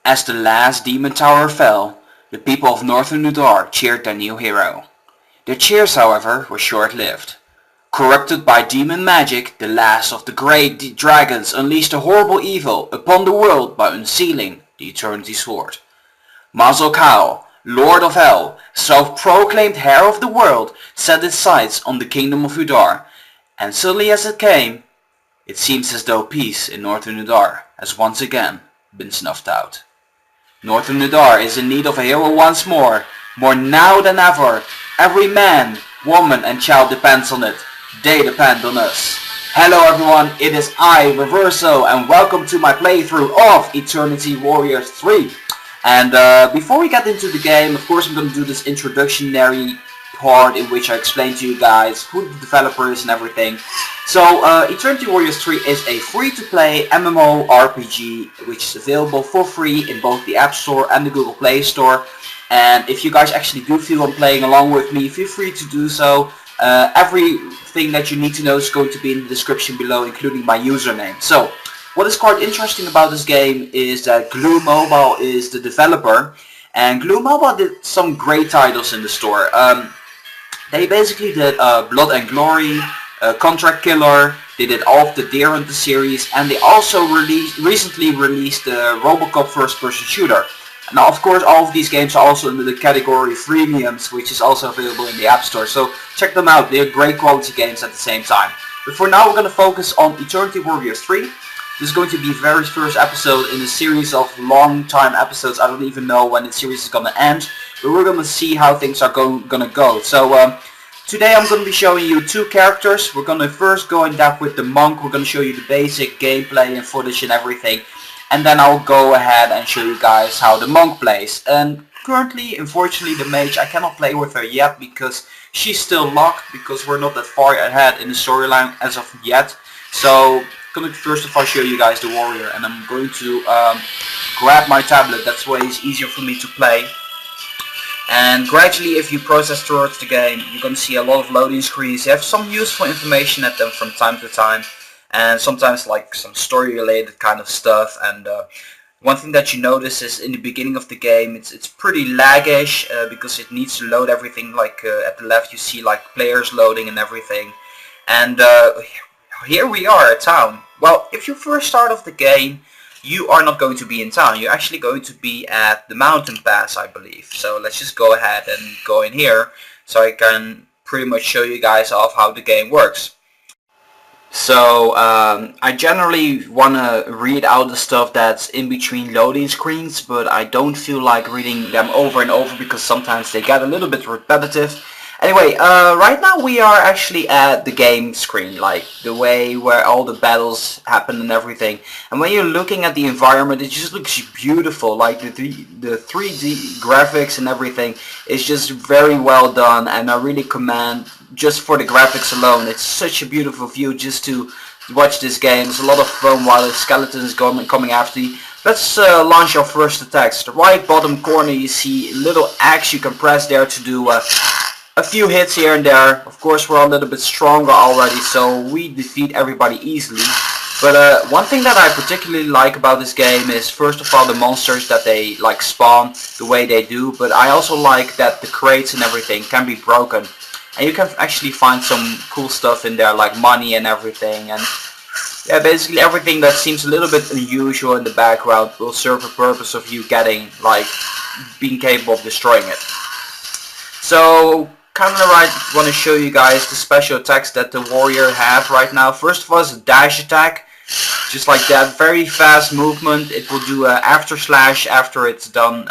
As the last demon tower fell, the people of Northern Udar cheered their new hero. Their cheers, however, were short-lived. Corrupted by demon magic, the last of the great dragons unleashed a horrible evil upon the world by unsealing the Eternity Sword. Mawzok'Kahl, Lord of Hell, self-proclaimed Heir of the world, set its sights on the kingdom of Udar, and suddenly as it came, it seems as though peace in Northern Udar has once again been snuffed out. Northern Udar is in need of a hero once more now than ever. Every man, woman and child depends on it. They depend on us. Hello everyone, it is I, Reverso, and welcome to my playthrough of Eternity Warriors 3. And before we get into the game, of course I'm going to do this introductionary part in which I explain to you guys who the developer is and everything. So Eternity Warriors 3 is a free-to-play MMORPG which is available for free in both the App Store and the Google Play Store. And if you guys actually do feel on playing along with me, feel free to do so. Everything that you need to know is going to be in the description below, including my username. So what is quite interesting about this game is that Glue Mobile is the developer, and Glue Mobile did some great titles in the store. They basically did Blood and Glory, Contract Killer, they did all of the Deer Hunter series, and they also recently released the Robocop first-person shooter. Now of course all of these games are also in the category freemiums, which is also available in the App Store, so check them out, they're great quality games at the same time. But for now we're going to focus on Eternity Warriors 3. This is going to be the very first episode in a series of long time episodes. I don't even know when the series is going to end, but we're going to see how things are going to go. So today I'm going to be showing you two characters. We're going to first go in depth with the monk. We're going to show you the basic gameplay and footage and everything. And then I'll go ahead and show you guys how the monk plays. And currently, unfortunately, the mage, I cannot play with her yet because she's still locked, because we're not that far ahead in the storyline as of yet. So I'm going to first of all show you guys the warrior, and I'm going to grab my tablet. That's why it's easier for me to play. And gradually, if you process towards the game, you're going to see a lot of loading screens. You have some useful information at them from time to time, and sometimes like some story related kind of stuff. And one thing that you notice is in the beginning of the game, it's pretty laggish because it needs to load everything. Like at the left you see like players loading and everything. And here we are at town. Well, if you first start off the game, you are not going to be in town. You're actually going to be at the mountain pass, I believe. So let's just go ahead and go in here so I can pretty much show you guys off how the game works. So I generally want to read out the stuff that's in between loading screens, but I don't feel like reading them over and over because sometimes they get a little bit repetitive. Anyway, right now we are actually at the game screen, like the way where all the battles happen and everything. And when you're looking at the environment, it just looks beautiful. Like the 3D graphics and everything is just very well done, and I really commend just for the graphics alone. It's such a beautiful view just to watch this game. It's a lot of fun while the skeleton is coming after you. Let's launch our first attacks. The right bottom corner you see a little axe you can press there to do a few hits here and there. Of course we're a little bit stronger already, so we defeat everybody easily. But one thing that I particularly like about this game is first of all the monsters that they like spawn the way they do, but I also like that the crates and everything can be broken. And you can actually find some cool stuff in there like money and everything, and yeah, basically everything that seems a little bit unusual in the background will serve a purpose of you getting, like, being capable of destroying it. So kind of I want to show you guys the special attacks that the warrior have right now. First of all is a dash attack, just like that, very fast movement. It will do an after slash after it's done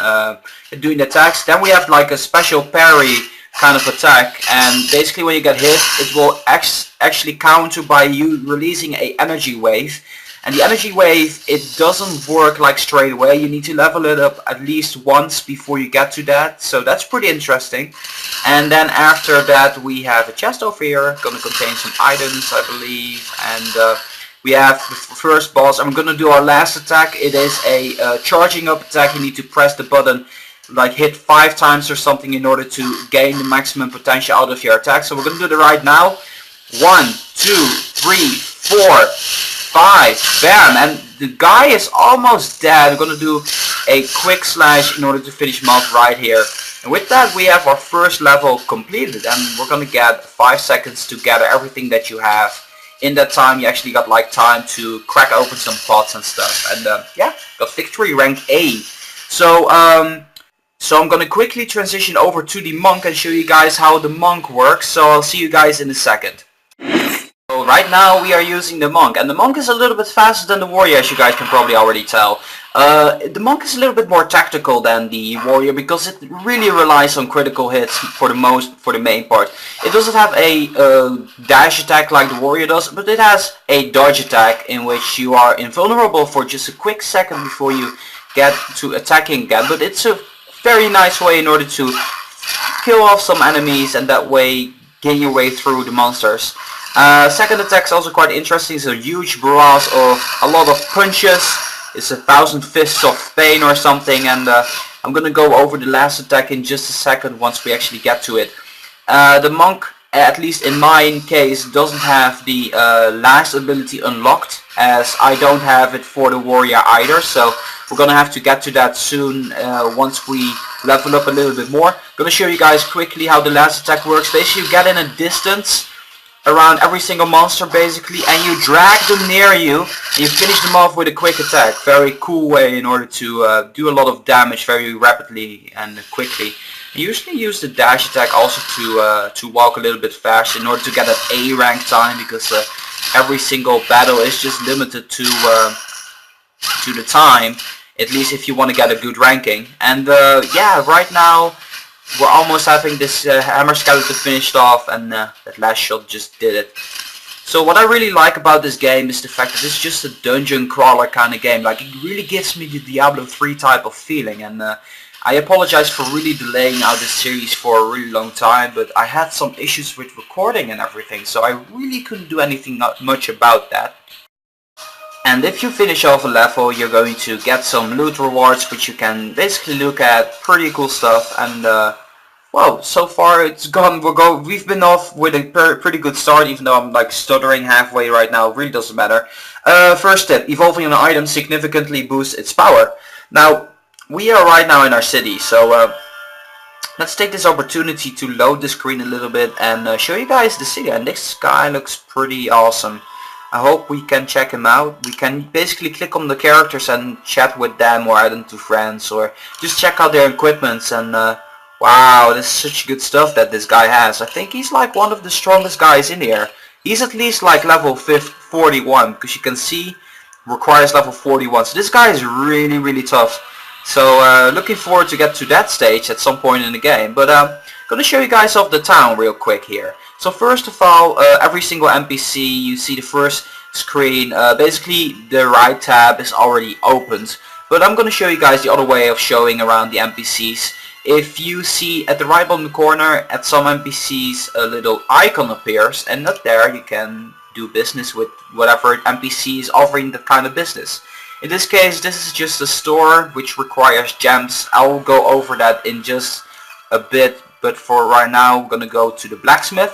doing the attacks. Then we have like a special parry kind of attack, and basically when you get hit it will actually counter by you releasing a energy wave. And the energy wave, it doesn't work like straight away. You need to level it up at least once before you get to that. So that's pretty interesting. And then after that we have a chest over here, gonna contain some items I believe. And we have the first boss. I'm gonna do our last attack. It is a charging up attack. You need to press the button, like hit 5 times or something in order to gain the maximum potential out of your attack. So we're gonna do that right now. 1, 2, 3, 4. 5. Bam! And the guy is almost dead. I'm gonna do a quick slash in order to finish him off right here. And with that we have our first level completed, and we're gonna get 5 seconds to gather everything that you have. In that time you actually got like time to crack open some pots and stuff. And yeah, got victory rank A. So I'm gonna quickly transition over to the monk and show you guys how the monk works. So I'll see you guys in a second. So right now we are using the monk, and the monk is a little bit faster than the warrior, as you guys can probably already tell. The monk is a little bit more tactical than the warrior because it really relies on critical hits for the main part. It doesn't have a dash attack like the warrior does, but it has a dodge attack in which you are invulnerable for just a quick second before you get to attacking again. But it's a very nice way in order to kill off some enemies and that way gain your way through the monsters. Second attack is also quite interesting. It's a huge barrage of a lot of punches. It's 1,000 fists of pain or something, and I'm gonna go over the last attack in just a second once we actually get to it. The monk, at least in my case, doesn't have the last ability unlocked, as I don't have it for the warrior either, so we're gonna have to get to that soon once we level up a little bit more. Gonna show you guys quickly how the last attack works. Basically you get in a distance around every single monster basically, and you drag them near you and you finish them off with a quick attack. Very cool way in order to do a lot of damage very rapidly and quickly. I usually use the dash attack also to walk a little bit faster in order to get an A rank time, because every single battle is just limited to the time, at least if you want to get a good ranking. And yeah, right now we're almost having this hammer skeleton finished off, and that last shot just did it. So what I really like about this game is the fact that it's just a dungeon crawler kind of game. Like, it really gives me the Diablo 3 type of feeling, and I apologize for really delaying out this series for a really long time, but I had some issues with recording and everything, so I really couldn't do anything much about that. And if you finish off a level, you're going to get some loot rewards, which you can basically look at. Pretty cool stuff. And well, so far it's gone. We've been off with a pretty good start, even though I'm like stuttering halfway right now. It really doesn't matter. First tip: evolving an item significantly boosts its power. Now we are right now in our city, so let's take this opportunity to load the screen a little bit and show you guys the city. And this guy looks pretty awesome. I hope we can check him out. We can basically click on the characters and chat with them or add them to friends, or just check out their equipments. And wow, this is such good stuff that this guy has. I think he's like one of the strongest guys in here. He's at least like level 41, because you can see requires level 41. So this guy is really tough. So looking forward to get to that stage at some point in the game. But gonna show you guys off the town real quick here. So first of all, every single NPC, you see the first screen, basically the right tab is already opened. But I'm going to show you guys the other way of showing around the NPCs. If you see at the right bottom corner, at some NPCs a little icon appears, and up there you can do business with whatever NPC is offering that kind of business. In this case, this is just a store which requires gems. I will go over that in just a bit, but for right now we're going to go to the blacksmith.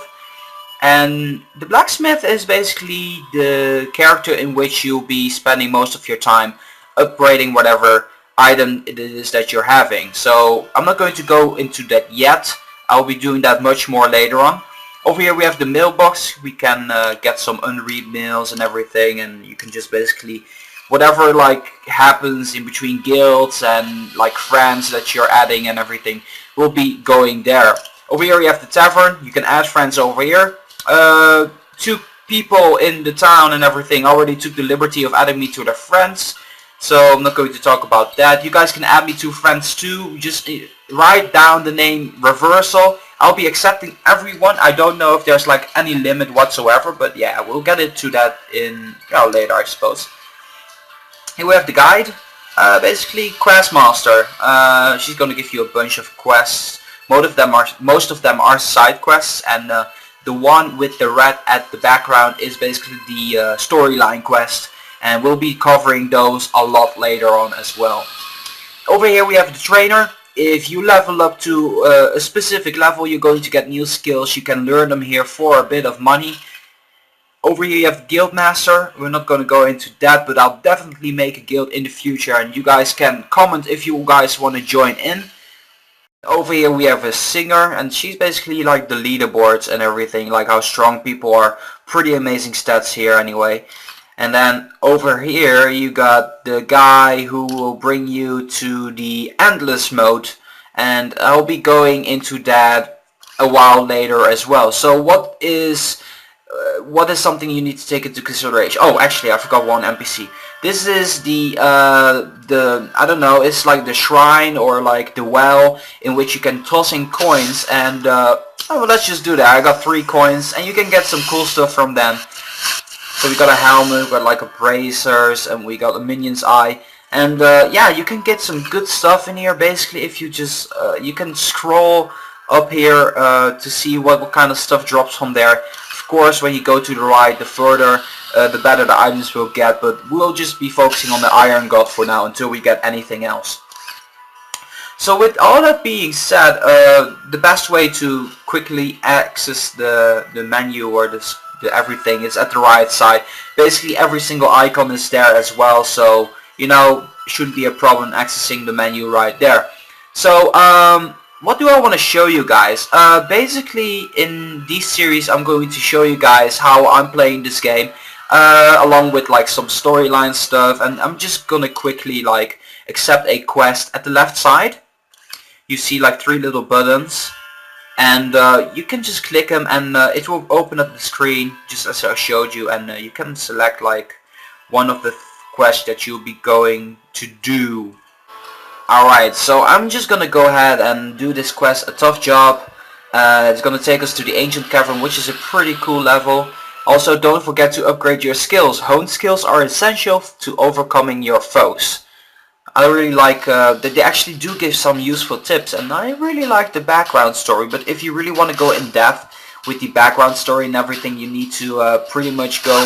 And the blacksmith is basically the character in which you'll be spending most of your time upgrading whatever item it is that you're having. So I'm not going to go into that yet. I'll be doing that much more later on. Over here we have the mailbox. We can get some unread mails and everything, and you can just basically whatever like happens in between guilds and like friends that you're adding and everything will be going there. Over here you have the tavern. You can add friends over here. 2 people in the town and everything already took the liberty of adding me to their friends, so I'm not going to talk about that. You guys can add me to friends too. Just write down the name Reversal. I'll be accepting everyone. I don't know if there's like any limit whatsoever, but yeah, we'll get into that in later, I suppose. Here we have the guide. Basically quest master. She's going to give you a bunch of quests. Most of them are side quests, and the one with the red at the background is basically the storyline quest, and we'll be covering those a lot later on as well. Over here we have the trainer. If you level up to a specific level, you're going to get new skills. You can learn them here for a bit of money. over here you have Guild Master. We're not going to go into that, but I'll definitely make a guild in the future, and you guys can comment if you guys want to join in. Over here we have a singer, and she's basically like the leaderboards and everything, like how strong people are. Pretty amazing stats here anyway. And then over here you got the guy who will bring you to the endless mode, and I'll be going into that a while later as well. So what is something you need to take into consideration? Oh, actually I forgot one NPC. This is the I don't know, it's like the shrine or like the well in which you can toss in coins, and oh, well, let's just do that. I got 3 coins, and you can get some cool stuff from them. So we got a helmet, we got like a bracers, and we got a minion's eye, and yeah, you can get some good stuff in here. Basically, if you just you can scroll up here to see what kind of stuff drops from there. Of course, when you go to the right, the further the better the items will get, but we'll just be focusing on the Iron God for now until we get anything else. So with all that being said, the best way to quickly access the menu or the everything is at the right side. Basically every single icon is there as well, so you know, shouldn't be a problem accessing the menu right there. So what do I want to show you guys? Basically in this series I'm going to show you guys how I'm playing this game, along with like some storyline stuff, and I'm just gonna quickly like accept a quest. At the left side you see like 3 little buttons, and you can just click them, and it will open up the screen just as I showed you, and you can select like one of the quests that you'll be going to do. Alright, so I'm just gonna go ahead and do this quest, a tough job. It's gonna take us to the Ancient Cavern, which is a pretty cool level. Also, don't forget to upgrade your skills. Honed skills are essential to overcoming your foes. I really like that they actually do give some useful tips, and I really like the background story. But if you really want to go in depth with the background story and everything, you need to pretty much go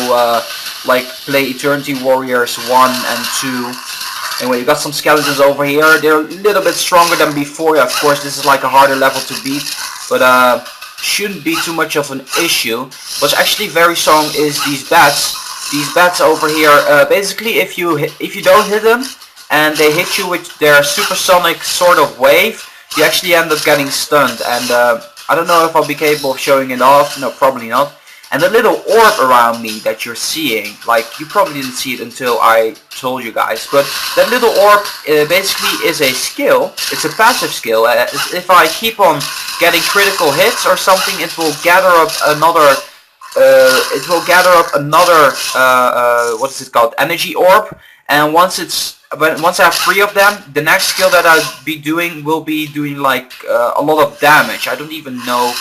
like play Eternity Warriors 1 and 2. Anyway, you got some skeletons over here. They're a little bit stronger than before. Of course, this is like a harder level to beat, but shouldn't be too much of an issue. What's actually very strong is these bats. These bats over here. Basically, if you don't hit them and they hit you with their supersonic sort of wave, you actually end up getting stunned. And I don't know if I'll be capable of showing it off. No, probably not. And the little orb around me that you're seeing, like, you probably didn't see it until I told you guys, but that little orb basically is a skill. It's a passive skill. If I keep on getting critical hits or something, it will gather up another what is it called, energy orb. And once I have 3 of them, the next skill that I'll be doing will be doing like a lot of damage. I don't even know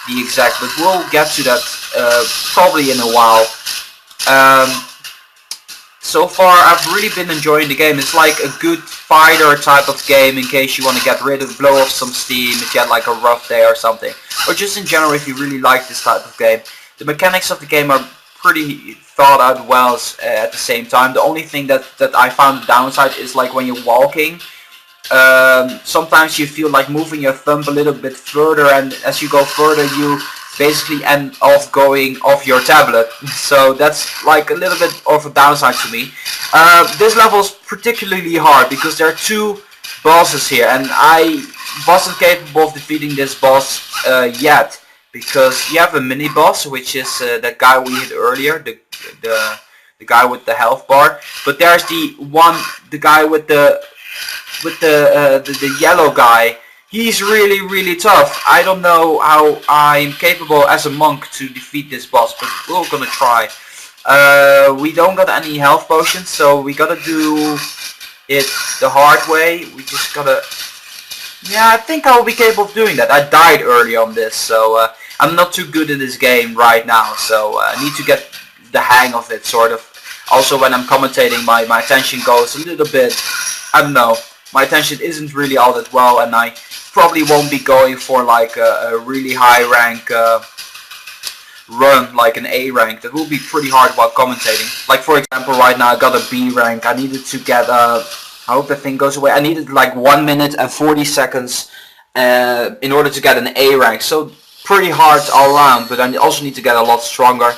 the exact, but we'll get to that probably in a while. So far I've really been enjoying the game. It's like a good fighter type of game in case you want to get rid of, blow off some steam if you had like a rough day or something, or just in general if you really like this type of game. The mechanics of the game are pretty thought out well at the same time. The only thing that I found the downside is like when you're walking, sometimes you feel like moving your thumb a little bit further, and as you go further you basically end off going off your tablet. So that's like a little bit of a downside to me. This level is particularly hard because there are 2 bosses here, and I wasn't capable of defeating this boss yet, because you have a mini boss, which is that guy we hit earlier, the guy with the health bar. But there's the guy with the yellow guy. He's really tough. I don't know how I'm capable as a monk to defeat this boss, but we're gonna try. We don't got any health potions, so we gotta do it the hard way. We just gotta... Yeah, I think I'll be capable of doing that. I died early on this, so I'm not too good in this game right now, so I need to get the hang of it, sort of. Also, when I'm commentating, my attention goes a little bit... I don't know. My attention isn't really all that well, and I probably won't be going for like a really high rank run, like an A rank. That will be pretty hard while commentating. Like for example, right now I got a B rank. I needed to get I hope the thing goes away. I needed like 1 minute and 40 seconds in order to get an A rank. So pretty hard all around, but I also need to get a lot stronger.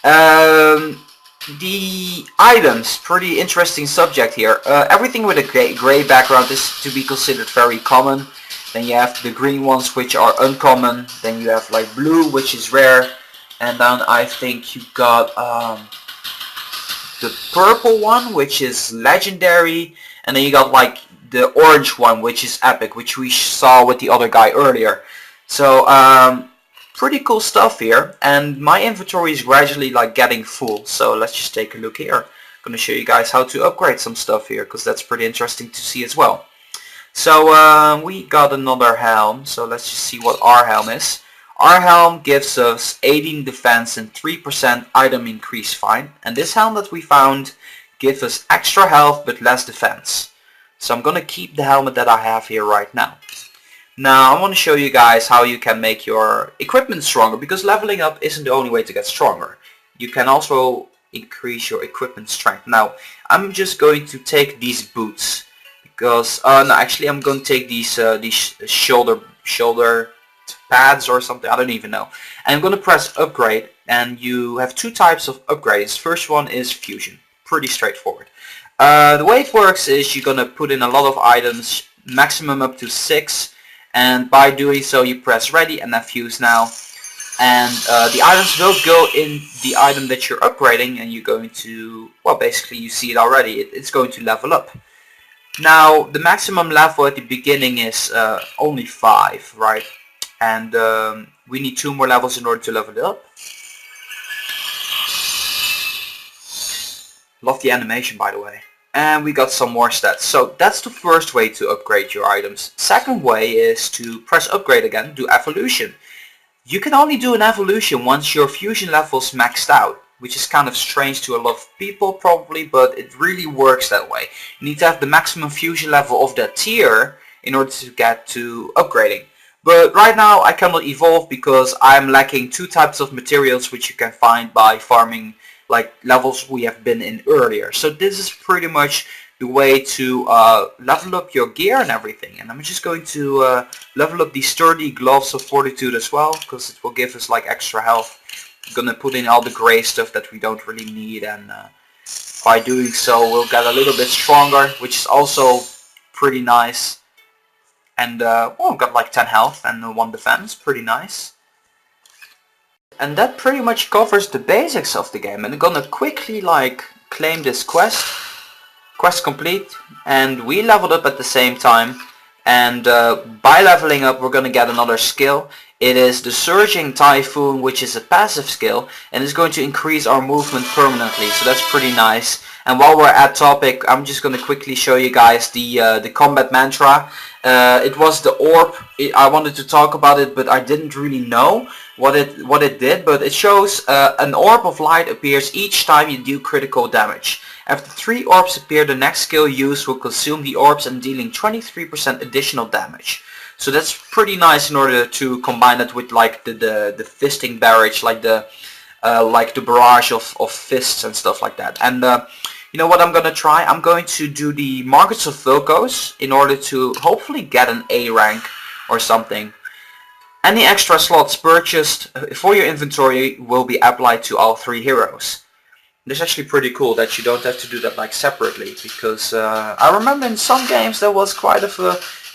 The items, pretty interesting subject here. Everything with a gray background is to be considered very common. Then you have the green ones, which are uncommon. Then you have like blue, which is rare. And then I think you got the purple one, which is legendary. And then you got like the orange one, which is epic, which we saw with the other guy earlier. So pretty cool stuff here, and my inventory is gradually like getting full, so let's just take a look here. I'm going to show you guys how to upgrade some stuff here, because that's pretty interesting to see as well. So we got another helm, so let's just see what our helm is. Our helm gives us 18 defense and 3% item increase fine, and this helm that we found gives us extra health but less defense. So I'm going to keep the helmet that I have here right now. Now I want to show you guys how you can make your equipment stronger, because leveling up isn't the only way to get stronger. You can also increase your equipment strength. Now I'm just going to take these boots, because no, actually I'm going to take these shoulder pads or something, I don't even know. And I'm going to press upgrade, and you have two types of upgrades. First one is fusion, pretty straightforward. The way it works is you're going to put in a lot of items, maximum up to 6. And by doing so you press ready and then fuse now, and the items will go in the item that you're upgrading, and you're going to, well, basically you see it already, it's going to level up. Now the maximum level at the beginning is only 5, right? And we need 2 more levels in order to level it up. Love the animation, by the way. And we got some more stats. So that's the first way to upgrade your items. Second way is to press upgrade again, do evolution. You can only do an evolution once your fusion level's maxed out, which is kind of strange to a lot of people probably, but it really works that way. You need to have the maximum fusion level of that tier in order to get to upgrading. But right now I cannot evolve because I'm lacking 2 types of materials which you can find by farming like levels we have been in earlier. So this is pretty much the way to level up your gear and everything. And I'm just going to level up these sturdy gloves of fortitude as well, because it will give us like extra health. I'm gonna put in all the gray stuff that we don't really need, and by doing so we'll get a little bit stronger, which is also pretty nice. And well, I've got like 10 health and 1 defense, pretty nice. And that pretty much covers the basics of the game. And I'm gonna quickly like claim this quest complete, and we leveled up at the same time. And by leveling up we're gonna get another skill. It is the Surging Typhoon, which is a passive skill, and it's going to increase our movement permanently, so that's pretty nice. And while we're at topic, I'm just going to quickly show you guys the combat mantra. It was the orb. I wanted to talk about it, but I didn't really know what it did. But it shows an orb of light appears each time you do critical damage. After 3 orbs appear, the next skill used will consume the orbs and dealing 23% additional damage. So that's pretty nice in order to combine it with like the fisting barrage, like the barrage of fists and stuff like that. And you know what I'm gonna try? I'm going to do the Markets of Locos in order to hopefully get an A rank or something. Any extra slots purchased for your inventory will be applied to all 3 heroes. It's actually pretty cool that you don't have to do that like separately, because I remember in some games there was quite of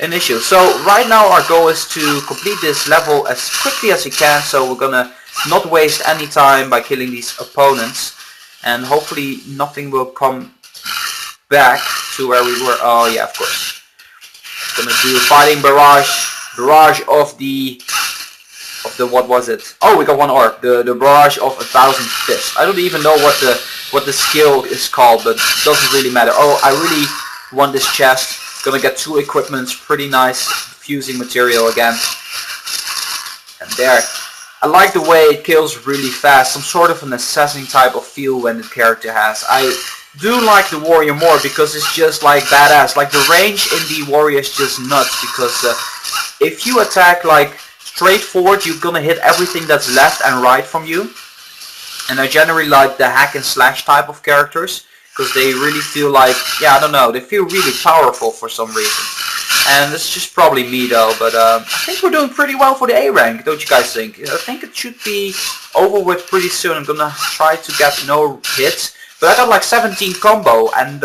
an issue. So right now our goal is to complete this level as quickly as we can, so we're gonna not waste any time by killing these opponents, and hopefully nothing will come back to where we were. Oh yeah, of course. Gonna do a fighting barrage of the what was it? Oh, we got 1 orb. The barrage of 1,000 fists. I don't even know what the skill is called, but it doesn't really matter. Oh, I really want this chest. Gonna get 2 equipments. Pretty nice fusing material again. And there. I like the way it kills really fast. Some sort of an assassin type of feel when the character has. I do like the warrior more because it's just like badass. Like the range in the warrior is just nuts, because if you attack like straight forward, you're gonna hit everything that's left and right from you. And I generally like the hack and slash type of characters, because they really feel like, yeah, I don't know, they feel really powerful for some reason. And this is just probably me though, but I think we're doing pretty well for the A rank, don't you guys think? I think it should be over with pretty soon. I'm gonna try to get no hits, but I got like 17 combo, and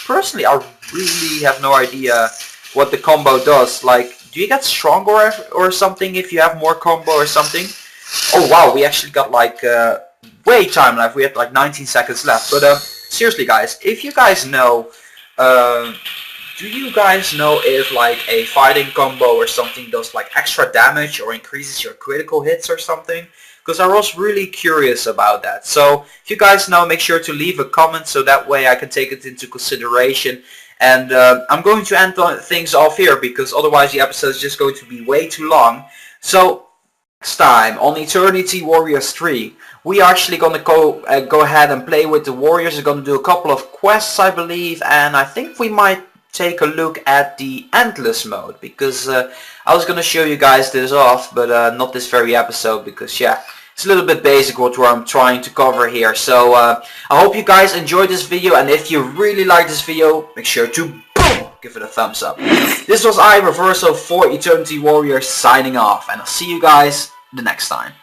personally I really have no idea what the combo does. Like, do you get stronger or something if you have more combo or something? Oh wow, we actually got like way time left. We had like 19 seconds left, but seriously guys, if you guys know, do you guys know if like a fighting combo or something does like extra damage or increases your critical hits or something? Because I was really curious about that. So if you guys know, make sure to leave a comment so that way I can take it into consideration. And I'm going to end things off here because otherwise the episode is just going to be way too long. So next time on Eternity Warriors 3, we are actually going to go ahead and play with the warriors. We're going to do a couple of quests, I believe, and I think we might take a look at the endless mode, because I was going to show you guys this off, but not this very episode, because yeah, it's a little bit basic what I'm trying to cover here. So I hope you guys enjoyed this video, and if you really like this video, make sure to boom, give it a thumbs up. This was I, Reverso for Eternity Warriors, signing off, and I'll see you guys the next time.